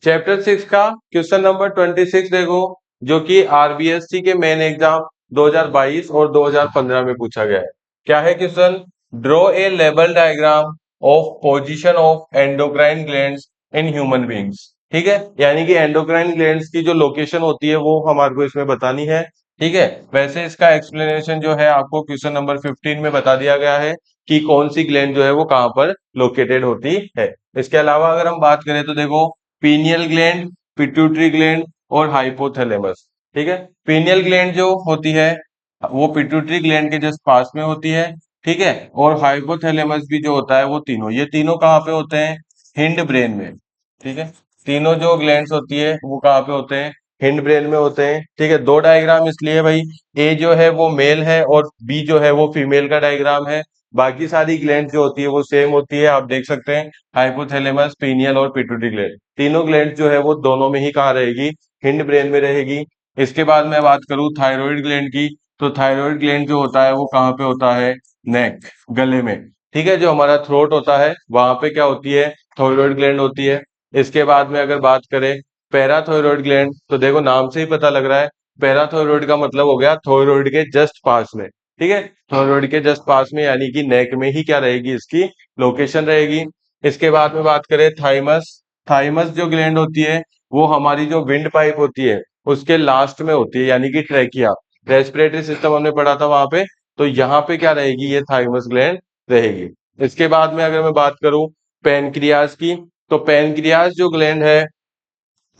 Chapter 6 का question number 26 देखो, जो कि आरबीएससी के मेन एग्जाम 2022 और 2015 में पूछा गया है। क्या है question? Draw a level diagram of position of endocrine glands in human beings. ठीक है, यानी कि एंडोक्राइन ग्लैंड्स की जो लोकेशन होती है वो हमारे को इसमें बतानी है। ठीक है, वैसे इसका एक्सप्लेनेशन जो है आपको क्वेश्चन नंबर 15 में बता दिया गया है कि कौन सी ग्लैंड जो है वो कहाँ पर लोकेटेड होती है। इसके अलावा अगर हम बात करें तो देखो, पीनियल ग्लैंड, पिट्यूटरी ग्लैंड और हाइपोथैलेमस। ठीक है, पीनियल ग्लैंड जो होती है वो पिट्यूटरी ग्लैंड के जस्ट पास में होती है। ठीक है, और हाइपोथैलेमस भी जो होता है वो तीनों, ये तीनों कहाँ पे होते हैं? हिंड ब्रेन में। ठीक है, तीनों जो ग्लैंड्स होती है वो कहाँ पे होते हैं? हिंड ब्रेन में होते हैं। ठीक है, दो डायग्राम इसलिए भाई, ए जो है वो मेल है और बी जो है वो फीमेल का डायग्राम है। बाकी सारी ग्लैंड जो होती है वो सेम होती है, आप देख सकते हैं, हाइपोथैलेमस, पीनियल और पिट्यूटरी ग्लैंड, तीनों ग्लैंड जो है वो दोनों में ही कहाँ रहेगी? हिंड ब्रेन में रहेगी। इसके बाद मैं बात करूं थायराइड ग्लैंड की, तो थायराइड ग्लैंड जो होता है वो कहाँ पे होता है? नेक, गले में। ठीक है, जो हमारा थ्रोट होता है वहां पे क्या होती है? थायराइड ग्लैंड होती है। इसके बाद में अगर बात करें पैराथायराइड ग्लैंड, तो देखो नाम से ही पता लग रहा है, पैराथायराइड का मतलब हो गया थायराइड के जस्ट पास में। ठीक है, थायराइड के जस्ट पास में, यानी कि नेक में ही क्या रहेगी? इसकी लोकेशन रहेगी। इसके बाद में बात करें थाइमस, थाइमस जो ग्लैंड होती है वो हमारी जो विंड पाइप होती है उसके लास्ट में होती है, यानी कि ट्रैकिया, रेस्पिरेटरी सिस्टम हमने पढ़ा था वहां पे, तो यहाँ पे क्या रहेगी? ये थाइमस ग्लैंड रहेगी। इसके बाद में अगर मैं बात करूं पेनक्रियाज की, तो पेनक्रियाज जो ग्लैंड है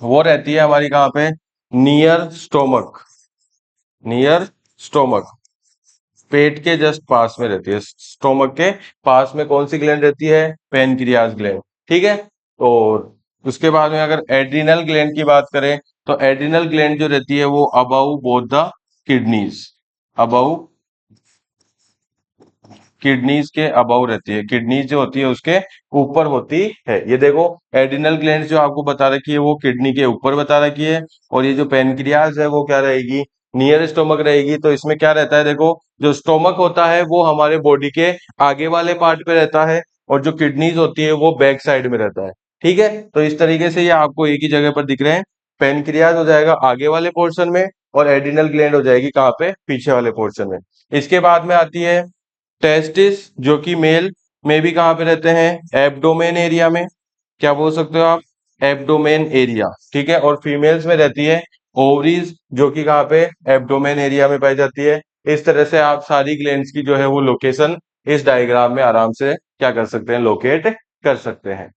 वो रहती है हमारी कहाँ पे? नियर स्टोमक, नियर स्टोमक, पेट के जस्ट पास में रहती है। स्टोमक के पास में कौन सी ग्लैंड रहती है? Pancreas gland. ठीक है, और उसके बाद में अगर एड्रिनल ग्लैंड की बात करें, तो एड्रिनल ग्लैंड जो रहती है वो above both the kidneys, above kidneys के अबाउ रहती है, किडनीज जो होती है उसके ऊपर होती है। ये देखो, एड्रिनल ग्लैंड जो आपको बता रखी है वो किडनी के ऊपर बता रखी है, और ये जो पेनक्रियाज है वो क्या रहेगी? नियर स्टोमक रहेगी। तो इसमें क्या रहता है? देखो, जो स्टोमक होता है वो हमारे बॉडी के आगे वाले पार्ट पे रहता है, और जो किडनीज होती है वो बैक साइड में रहता है। ठीक है, तो इस तरीके से ये आपको एक ही जगह पर दिख रहे हैं। पेनक्रियाज हो जाएगा आगे वाले पोर्शन में, और एड्रिनल ग्लैंड हो जाएगी कहाँ पे? पीछे वाले पोर्शन में। इसके बाद में आती है टेस्टिस, जो कि मेल में भी कहाँ पे रहते हैं? एब्डोमेन एरिया में। क्या बोल सकते हो आप? Abdomen area. ठीक है, और फीमेल्स में रहती है ओवरीज, जो कि कहाँ पे? एब्डोमेन एरिया में पाई जाती है। इस तरह से आप सारी ग्लैंड्स की जो है वो लोकेशन इस डायग्राम में आराम से क्या कर सकते हैं? लोकेट कर सकते हैं।